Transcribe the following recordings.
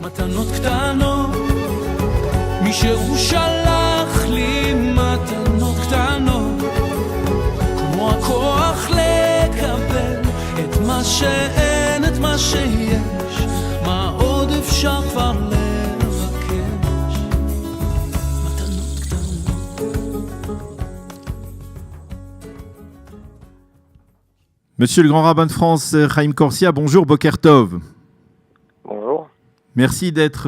מתנות קטנות, מישהו שלח לי מתנות קטנות, כמו הכוח לקבל את מה שאין, את מה שיש, מה עוד אפשר כבר לבקש, מתנות קטנות. Monsieur le grand rabbin de France, Chaim Corsia, bonjour, Boker Tov. Bonjour. Merci d'être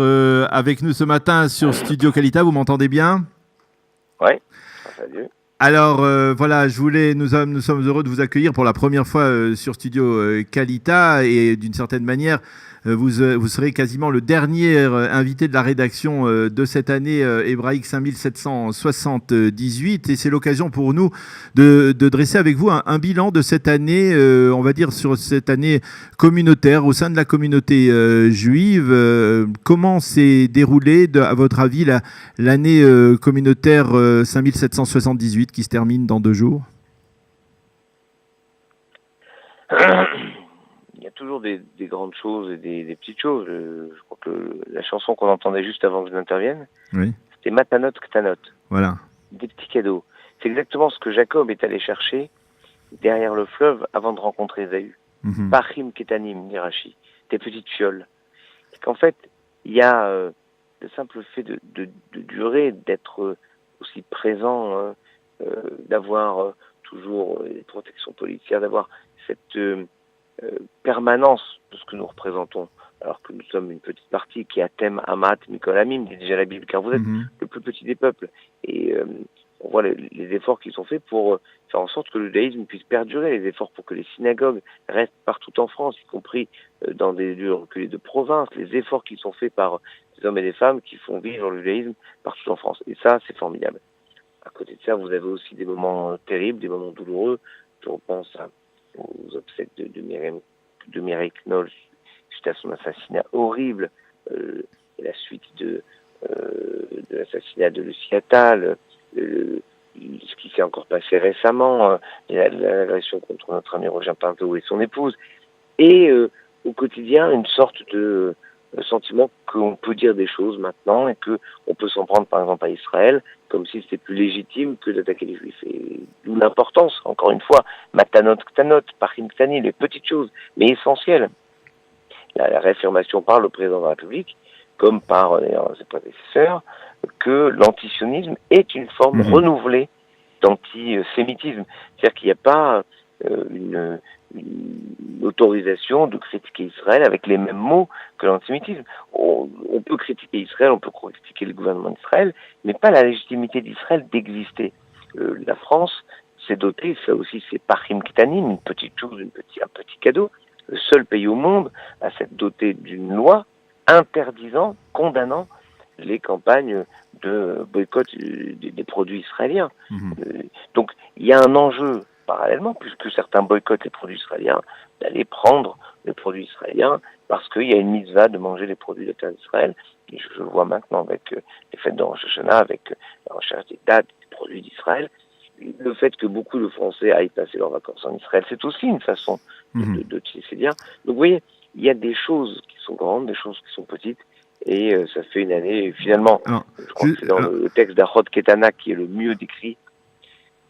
avec nous ce matin sur Studio Kalita, vous m'entendez bien ? Oui, salut. Alors voilà, nous sommes heureux de vous accueillir pour la première fois sur Studio Kalita et d'une certaine manière, vous serez quasiment le dernier invité de la rédaction de cette année hébraïque 5778 et c'est l'occasion pour nous de dresser avec vous un bilan de cette année, on va dire sur cette année communautaire au sein de la communauté juive. Comment s'est déroulée, à votre avis, l'année communautaire 5778 qui se termine dans 2 jours ? Il y a toujours des grandes choses et des petites choses. Je crois que la chanson qu'on entendait juste avant que je n'intervienne, oui. C'était Matanot Ktanot. Voilà. Des petits cadeaux. C'est exactement ce que Jacob est allé chercher derrière le fleuve avant de rencontrer Ésaü. Pachim Ketanim, dit Rashi. Des petites fioles. Et qu'en fait, il y a le simple fait de durer, d'être aussi présent, d'avoir toujours des protections policières, d'avoir cette permanence de ce que nous représentons, alors que nous sommes une petite partie qui a thème Amat, Mikolamim, dit déjà la Bible, car vous êtes le plus petit des peuples. Et on voit les efforts qui sont faits pour faire en sorte que le judaïsme puisse perdurer, les efforts pour que les synagogues restent partout en France, y compris dans des lieux reculés de province, les efforts qui sont faits par des hommes et des femmes qui font vivre le judaïsme partout en France. Et ça, c'est formidable. À côté de ça, vous avez aussi des moments terribles, des moments douloureux. Je repense aux obsèques de Mireille Knoll suite à son assassinat horrible, et la suite de l'assassinat de Lucie Attal, ce qui s'est encore passé récemment, l'agression contre notre ami Roger Pinto et son épouse, et au quotidien une sorte de sentiment qu'on peut dire des choses maintenant et que on peut s'en prendre par exemple à Israël comme si c'était plus légitime que d'attaquer les Juifs. Et d'où l'importance, encore une fois, Matanot Ktanot, Pachim Ktani, les petites choses, mais essentielles. La réaffirmation par le président de la République, comme par ses prédécesseurs, que l'antisionisme est une forme renouvelée d'antisémitisme. C'est-à-dire qu'il n'y a pas une autorisation de critiquer Israël avec les mêmes mots que l'antisémitisme. On peut critiquer Israël, on peut critiquer le gouvernement d'Israël, mais pas la légitimité d'Israël d'exister. La France s'est dotée, ça aussi c'est Pachim Ktanim, une petite chose, un petit cadeau, le seul pays au monde à s'être doté d'une loi interdisant, condamnant les campagnes de boycott des produits israéliens. Donc il y a un enjeu parallèlement, puisque certains boycottent les produits israéliens, d'aller prendre les produits israéliens parce qu'il y a une mitzvah de manger les produits de la terre d'Israël. Et je le vois maintenant avec les fêtes de Rosh Hashanah, avec la recherche des dates des produits d'Israël. Le fait que beaucoup de Français aillent passer leurs vacances en Israël, c'est aussi une façon de tisser ces liens. Donc vous voyez, il y a des choses qui sont grandes, des choses qui sont petites, et ça fait une année, finalement, je crois que c'est dans le texte d'Achot Ketana qui est le mieux décrit,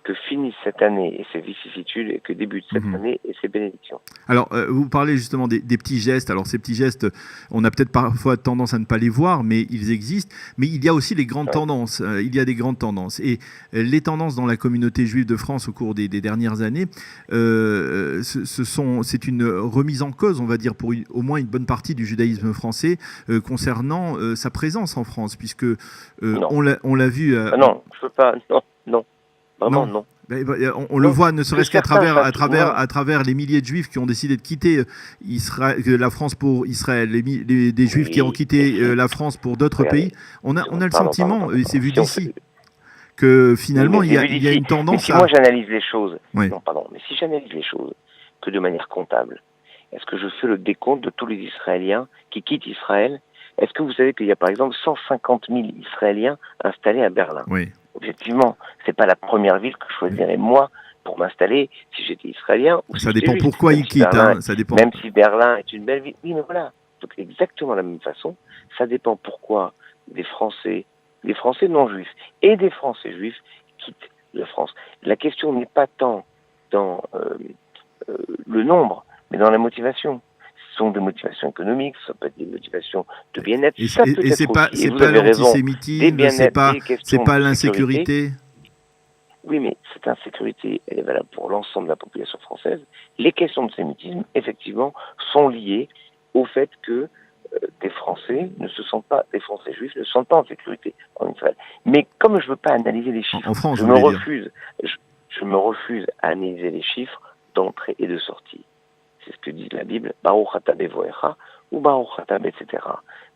que finissent cette année et ses vicissitudes et que débute cette année et ses bénédictions. Alors, vous parlez justement des petits gestes. Alors, ces petits gestes, on a peut-être parfois tendance à ne pas les voir, mais ils existent. Mais il y a aussi les grandes tendances. Il y a des grandes tendances. Et les tendances dans la communauté juive de France au cours des dernières années, c'est une remise en cause, on va dire, pour au moins une bonne partie du judaïsme français concernant sa présence en France, puisque on l'a vu... non, je peux pas... Non. Vraiment, non. On le voit, ne serait-ce qu'à travers les milliers de Juifs qui ont décidé de quitter la France pour Israël, des Juifs qui ont quitté la France pour d'autres pays. On a le sentiment, et c'est vu d'ici, que finalement il y a une tendance si moi j'analyse les choses, mais si j'analyse les choses que de manière comptable, est-ce que je fais le décompte de tous les Israéliens qui quittent Israël? Est-ce que vous savez qu'il y a par exemple 150 000 Israéliens installés à Berlin? Oui. Objectivement, c'est pas la première ville que je choisirais moi pour m'installer si j'étais israélien. Ou ça dépend pourquoi ils quittent, ça dépend. Même si Berlin est une belle ville, oui, mais voilà. Donc exactement de la même façon, ça dépend pourquoi des Français non juifs et des Français juifs quittent la France. La question n'est pas tant dans le nombre, mais dans la motivation. Ce sont des motivations économiques, ça peut être des motivations de bien-être. Et c'est pas l'antisémitisme, c'est pas l'insécurité. Oui, mais cette insécurité, elle est valable pour l'ensemble de la population française. Les questions de sémitisme, effectivement, sont liées au fait que des Français juifs ne se sentent pas en sécurité en Israël. Mais comme je ne veux pas analyser les chiffres, en France, je me refuse à analyser les chiffres d'entrée et de sortie. C'est ce que dit la Bible, Baruch ata bevoecha ou Baruch ata etc.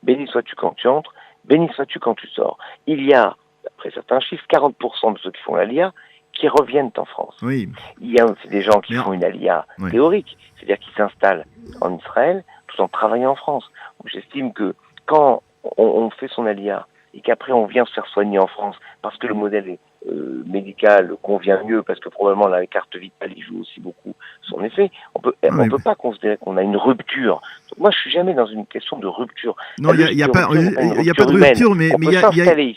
Béni sois-tu quand tu entres, béni sois-tu quand tu sors. Il y a, d'après certains chiffres, 40% de ceux qui font l'Aliyah qui reviennent en France. Oui. Il y a aussi des gens qui font une Aliyah théorique, c'est-à-dire qui s'installent en Israël tout en travaillant en France. J'estime que quand on fait son Aliyah et qu'après on vient se faire soigner en France parce que le modèle médical convient mieux, parce que probablement la carte vitale y joue aussi beaucoup son effet, on peut pas considérer qu'on a une rupture. Donc moi je suis jamais dans une question de rupture. Non, il n'y a pas de rupture, mais il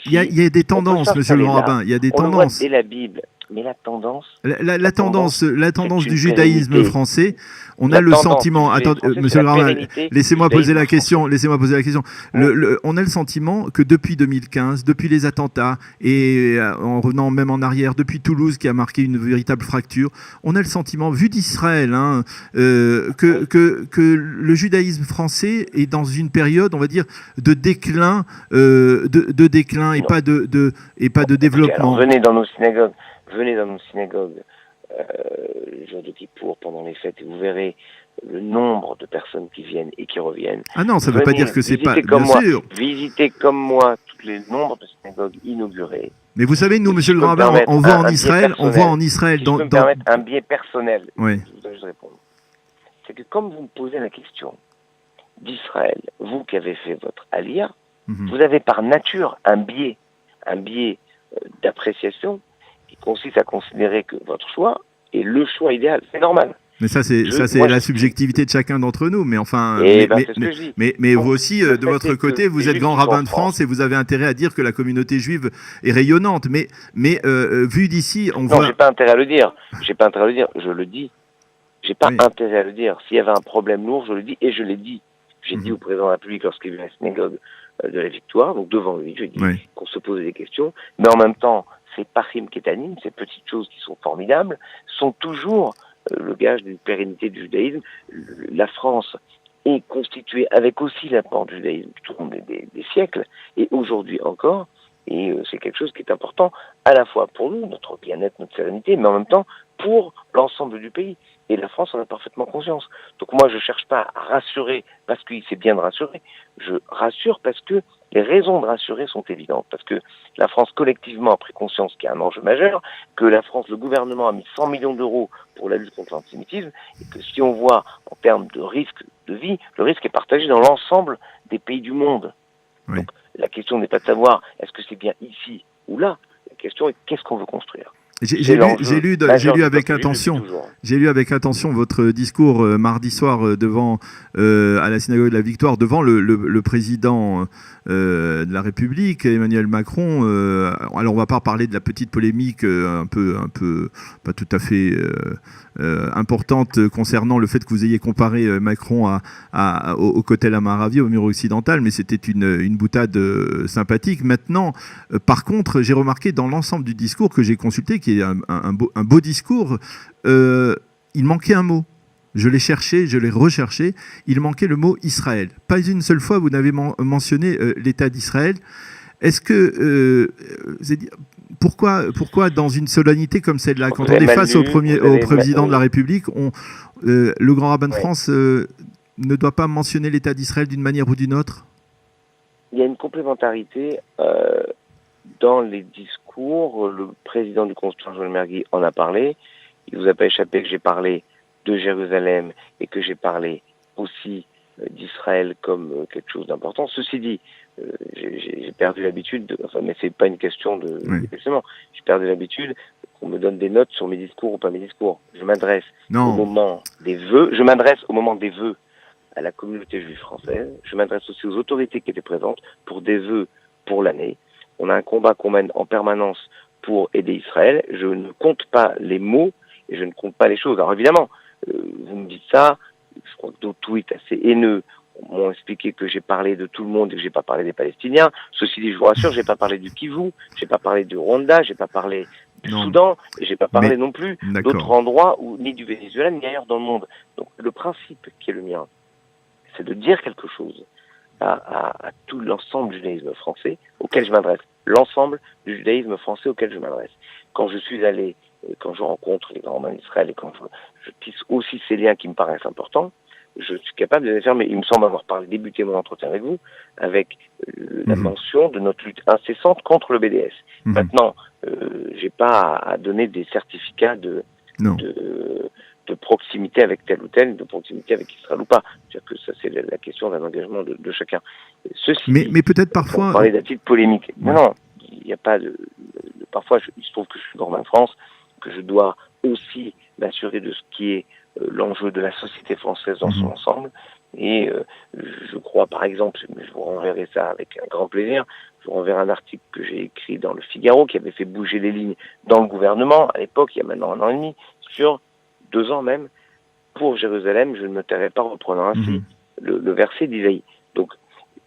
y a des tendances, monsieur le grand rabbin, il y a des tendances. Et la Bible. Mais la tendance... La tendance du judaïsme français, on a le sentiment... Attendez, monsieur le rabbin, laissez-moi poser la question. On a le sentiment que depuis 2015, depuis les attentats, et en revenant même en arrière, depuis Toulouse qui a marqué une véritable fracture, on a le sentiment, vu d'Israël, que le judaïsme français est dans une période, on va dire, de déclin, et pas de développement. Alors, venez dans nos synagogues le jour de Kippour, pendant les fêtes, et vous verrez le nombre de personnes qui viennent et qui reviennent. Ah non, ça ne veut pas dire que c'est pas... Bien sûr. Visitez comme moi tous les nombres de synagogues inaugurées. Mais vous savez, nous, monsieur le grand rabbin, on voit en Israël... Si je peux me permettre un biais personnel, oui. je voudrais juste répondre. C'est que comme vous me posez la question d'Israël, vous qui avez fait votre Aliyah, vous avez par nature un biais d'appréciation qui consiste à considérer que votre choix est le choix idéal. C'est normal. Mais ça, c'est la subjectivité de chacun d'entre nous. Mais enfin, mais vous aussi, de votre côté, vous êtes grand rabbin de France et vous avez intérêt à dire que la communauté juive est rayonnante. Mais vu d'ici, on voit... Non, j'ai pas intérêt à le dire. Je le dis. J'ai pas intérêt à le dire. S'il y avait un problème lourd, je le dis et je l'ai dit. J'ai dit au président de la République lorsqu'il vient à la synagogue de la Victoire, donc devant lui, je dis qu'on se pose des questions. Mais en même temps, ces pachim kétanim, ces petites choses qui sont formidables, sont toujours le gage d'une pérennité du judaïsme. La France est constituée avec aussi l'apport du judaïsme tout au long des siècles, et aujourd'hui encore, et c'est quelque chose qui est important à la fois pour nous, notre bien-être, notre sérénité, mais en même temps pour l'ensemble du pays. Et la France en a parfaitement conscience. Donc moi, je cherche pas à rassurer parce qu'il c'est bien de rassurer. Je rassure parce que les raisons de rassurer sont évidentes. Parce que la France collectivement a pris conscience qu'il y a un enjeu majeur, que la France, le gouvernement a mis 100 millions d'euros pour la lutte contre l'antisémitisme, et que si on voit en termes de risque de vie, le risque est partagé dans l'ensemble des pays du monde. Oui. Donc la question n'est pas de savoir est-ce que c'est bien ici ou là. La question est qu'est-ce qu'on veut construire. J'ai lu avec attention votre discours mardi soir devant à la synagogue de la Victoire devant le président de la République, Emmanuel Macron. Alors on va pas parler de la petite polémique un peu pas tout à fait importante concernant le fait que vous ayez comparé Macron au Kotel Amaravi, au mur occidental, mais c'était une boutade sympathique. Maintenant, par contre, j'ai remarqué dans l'ensemble du discours que j'ai consulté, qui est un beau discours, il manquait un mot. Je l'ai cherché, je l'ai recherché. Il manquait le mot Israël. Pas une seule fois vous n'avez mentionné l'État d'Israël. Est-ce que pourquoi dans une solennité comme celle-là, quand on est face au président de la République, le grand rabbin de France ne doit pas mentionner l'État d'Israël d'une manière ou d'une autre? Il y a une complémentarité dans les discours. Le président du Constituant, Joël Mergui, en a parlé. Il vous a pas échappé que j'ai parlé de Jérusalem et que j'ai parlé aussi d'Israël comme quelque chose d'important. Ceci dit, j'ai perdu l'habitude, mais c'est pas une question de j'ai perdu l'habitude qu'on me donne des notes sur mes discours ou pas mes discours. Je m'adresse au moment des vœux. à la communauté juive française, je m'adresse aussi aux autorités qui étaient présentes pour des vœux pour l'année. On a un combat qu'on mène en permanence pour aider Israël. Je ne compte pas les mots et je ne compte pas les choses. Alors évidemment, vous me dites ça, je crois que d'autres tweets assez haineux m'ont expliqué que j'ai parlé de tout le monde et que j'ai pas parlé des Palestiniens. Ceci dit, je vous rassure, j'ai pas parlé du Kivu, j'ai pas parlé du Rwanda, j'ai pas parlé du Soudan, et j'ai pas parlé non plus d'autres endroits, ni du Venezuela, ni ailleurs dans le monde. Donc le principe qui est le mien, c'est de dire quelque chose à tout l'ensemble du judaïsme français auquel je m'adresse. L'ensemble du judaïsme français auquel je m'adresse. Quand je suis allé, quand je rencontre les grands hommes d'Israël et quand je tisse aussi ces liens qui me paraissent importants, je suis capable de les faire, mais il me semble avoir débuté mon entretien avec vous avec la mention de notre lutte incessante contre le BDS. Maintenant, j'ai pas à donner des certificats de proximité avec tel ou tel, de proximité avec Israël ou pas. C'est-à-dire que ça, c'est la question d'un engagement de chacun. Ceci dit, mais peut-être parfois... On parlait d'à-titre polémique. Non, il n'y a pas de... Parfois, il se trouve que je suis gourmand de France, que je dois aussi m'assurer de ce qui est l'enjeu de la société française dans son ensemble. Et je crois, par exemple, je vous renverrai ça avec un grand plaisir, je vous renverrai un article que j'ai écrit dans le Figaro, qui avait fait bouger les lignes dans le gouvernement, à l'époque, il y a maintenant 1 an et demi, sur 2 ans même, pour Jérusalem, je ne me tairai pas, reprenant ainsi le verset d'Isaïe. Donc,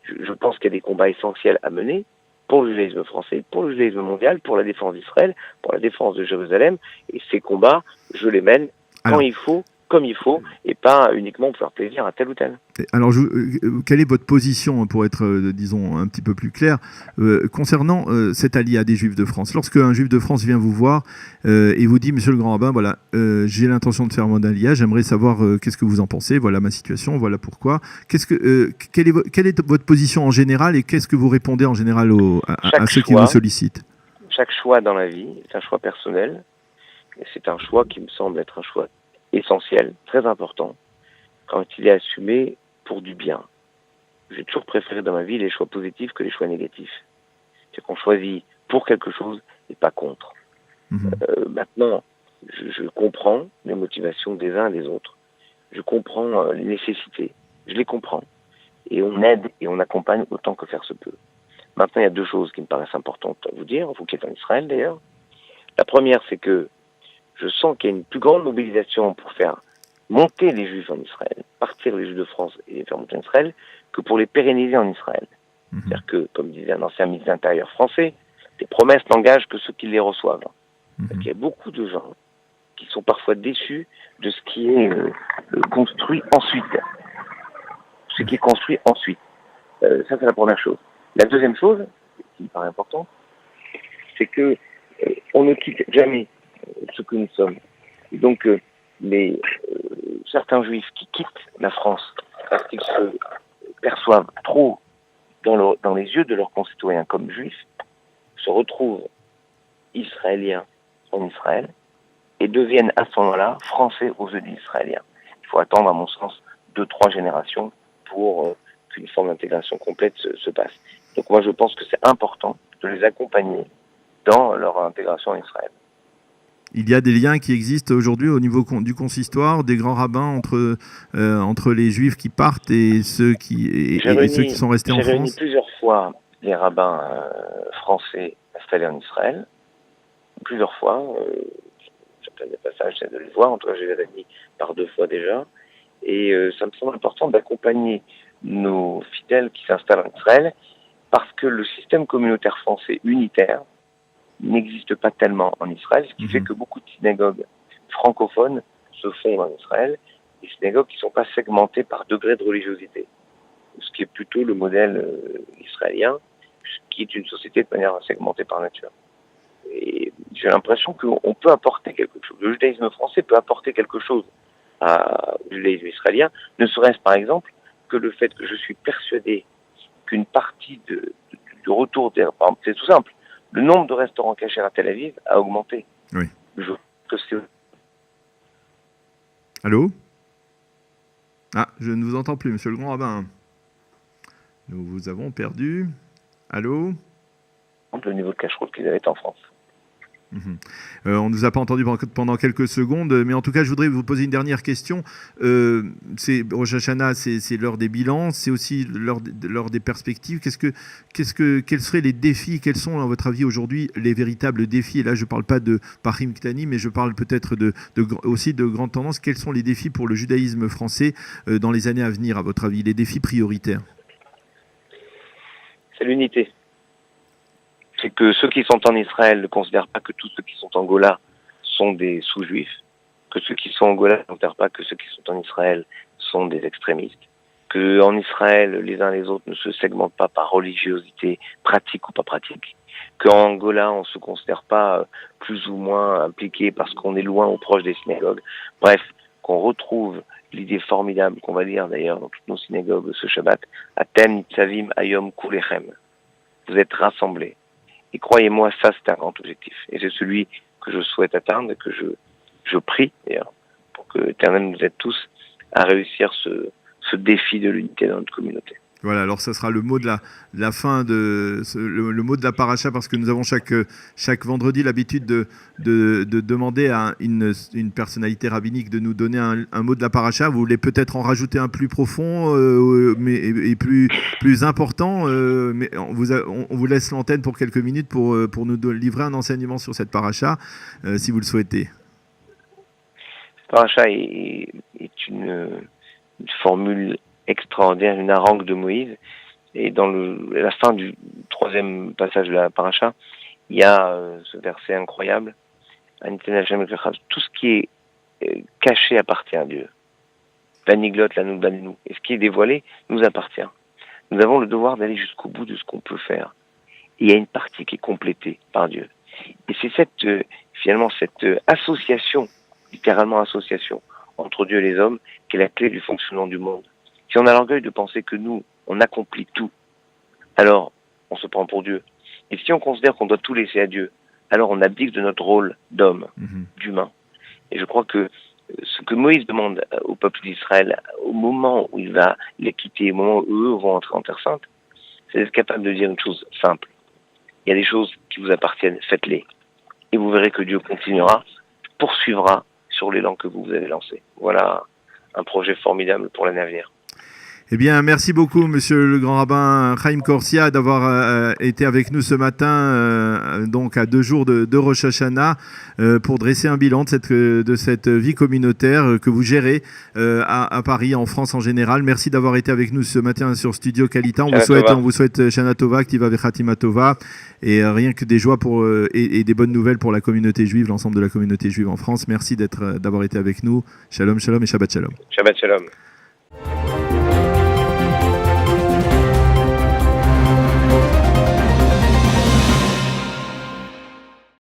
je pense qu'il y a des combats essentiels à mener pour le judaïsme français, pour le judaïsme mondial, pour la défense d'Israël, pour la défense de Jérusalem, et ces combats, je les mène quand il faut, comme il faut, et pas uniquement pour faire plaisir à tel ou tel. Alors, quelle est votre position, pour être, disons, un petit peu plus clair, concernant cette alliée des Juifs de France? Lorsque un Juif de France vient vous voir et vous dit, Monsieur le Grand Rabbin, voilà, j'ai l'intention de faire mon allié, j'aimerais savoir qu'est-ce que vous en pensez, voilà ma situation, voilà pourquoi. Quelle est votre position en général et qu'est-ce que vous répondez en général à ceux qui vous sollicitent? Chaque choix dans la vie est un choix personnel, et c'est un choix qui me semble être un choix essentiel, très important, quand il est assumé pour du bien. J'ai toujours préféré dans ma vie les choix positifs que les choix négatifs. C'est qu'on choisit pour quelque chose et pas contre. Maintenant, je comprends les motivations des uns et des autres. Je comprends les nécessités. Je les comprends. Et on aide et on accompagne autant que faire se peut. Maintenant, il y a 2 choses qui me paraissent importantes à vous dire, vous qui êtes en Israël d'ailleurs. La première, c'est que je sens qu'il y a une plus grande mobilisation pour faire monter les Juifs en Israël, partir les Juifs de France et les faire monter en Israël, que pour les pérenniser en Israël. C'est-à-dire que, comme disait un ancien ministre de l'Intérieur français, les promesses n'engagent que ceux qui les reçoivent. Il y a beaucoup de gens qui sont parfois déçus de ce qui est construit ensuite. Ce qui est construit ensuite. Ça, c'est la première chose. La deuxième chose, qui me paraît importante, c'est que on ne quitte jamais ce que nous sommes. Et donc, certains juifs qui quittent la France parce qu'ils se perçoivent trop dans les yeux de leurs concitoyens comme juifs, se retrouvent israéliens en Israël et deviennent à ce moment-là français aux yeux des Israéliens. Il faut attendre, à mon sens, 2-3 générations pour qu'une forme d'intégration complète se passe. Donc moi, je pense que c'est important de les accompagner dans leur intégration en Israël. Il y a des liens qui existent aujourd'hui au niveau du consistoire, des grands rabbins entre les Juifs qui partent et ceux qui sont restés en France. J'ai réuni plusieurs fois les rabbins français installés en Israël. Plusieurs fois. Certains des passages, j'essaie de les voir. En tout cas, je les ai réunis par 2 fois déjà. Et ça me semble important d'accompagner nos fidèles qui s'installent en Israël parce que le système communautaire français unitaire n'existe pas tellement en Israël, ce qui fait que beaucoup de synagogues francophones se font en Israël, des synagogues qui ne sont pas segmentées par degré de religiosité, ce qui est plutôt le modèle israélien, qui est une société de manière segmentée par nature. Et j'ai l'impression qu'on peut apporter quelque chose. Le judaïsme français peut apporter quelque chose au judaïsme israélien, ne serait-ce par exemple que le fait que je suis persuadé qu'une partie du retour c'est tout simple. Le nombre de restaurants cachers à Tel Aviv a augmenté. Oui. Que c'est... Allô? Ah, je ne vous entends plus, Monsieur le Grand Rabbin. Nous vous avons perdu. Allô? Le niveau de cacheroute qu'ils avaient en France. On ne nous a pas entendu pendant quelques secondes, mais en tout cas, je voudrais vous poser une dernière question. Rosh Hashanah, c'est l'heure des bilans, c'est aussi l'heure des perspectives. Quels seraient les défis? Quels sont, à votre avis, aujourd'hui, les véritables défis? Et là, je ne parle pas de Pahim Ktani, mais je parle peut-être aussi de grandes tendances. Quels sont les défis pour le judaïsme français dans les années à venir, à votre avis, les défis prioritaires? C'est l'unité. C'est que ceux qui sont en Israël ne considèrent pas que tous ceux qui sont en Gola sont des sous-juifs, que ceux qui sont en Gola ne considèrent pas que ceux qui sont en Israël sont des extrémistes, que en Israël, les uns les autres ne se segmentent pas par religiosité pratique ou pas pratique, qu'en Gola, on ne se considère pas plus ou moins impliqué parce qu'on est loin ou proche des synagogues. Bref, qu'on retrouve l'idée formidable qu'on va lire d'ailleurs dans toutes nos synagogues ce Shabbat, Atem Nitzavim Ayom Kulechem. Vous êtes rassemblés. Et croyez-moi, ça c'est un grand objectif. Et c'est celui que je souhaite atteindre et que je prie d'ailleurs, pour que l'Éternel nous aide tous à réussir ce défi de l'unité dans notre communauté. Voilà, alors ça sera le mot de la fin, le mot de la paracha, parce que nous avons chaque vendredi l'habitude de demander à une personnalité rabbinique de nous donner un mot de la paracha. Vous voulez peut-être en rajouter un plus profond et plus important, mais on vous laisse l'antenne pour quelques minutes pour nous livrer un enseignement sur cette paracha, si vous le souhaitez. Cette paracha est une formule extraordinaire, une harangue de Moïse. Et dans la fin du troisième passage de la paracha, il y a ce verset incroyable. Tout ce qui est caché appartient à Dieu. Vaniglot, lanou, banenu. Et ce qui est dévoilé nous appartient. Nous avons le devoir d'aller jusqu'au bout de ce qu'on peut faire. Et il y a une partie qui est complétée par Dieu. Et c'est finalement cette association, littéralement association, entre Dieu et les hommes, qui est la clé du fonctionnement du monde. Si on a l'orgueil de penser que nous, on accomplit tout, alors on se prend pour Dieu. Et si on considère qu'on doit tout laisser à Dieu, alors on abdique de notre rôle d'homme, d'humain. Et je crois que ce que Moïse demande au peuple d'Israël, au moment où il va les quitter, au moment où eux vont entrer en Terre Sainte, c'est d'être capable de dire une chose simple. Il y a des choses qui vous appartiennent, faites-les. Et vous verrez que Dieu continuera, poursuivra sur l'élan que vous avez lancé. Voilà un projet formidable pour l'année à venir. Eh bien, merci beaucoup, monsieur le grand rabbin Chaim Korsia, d'avoir été avec nous ce matin, donc à 2 jours de Rosh Hashanah, pour dresser un bilan de cette vie communautaire que vous gérez à Paris, en France en général. Merci d'avoir été avec nous ce matin sur Studio Kalita. On vous souhaite Shana Tova, Ktiva Vechatima Tova, et rien que des joies et des bonnes nouvelles pour la communauté juive, l'ensemble de la communauté juive en France. Merci d'avoir été avec nous. Shalom, shalom et Shabbat shalom. Shabbat shalom.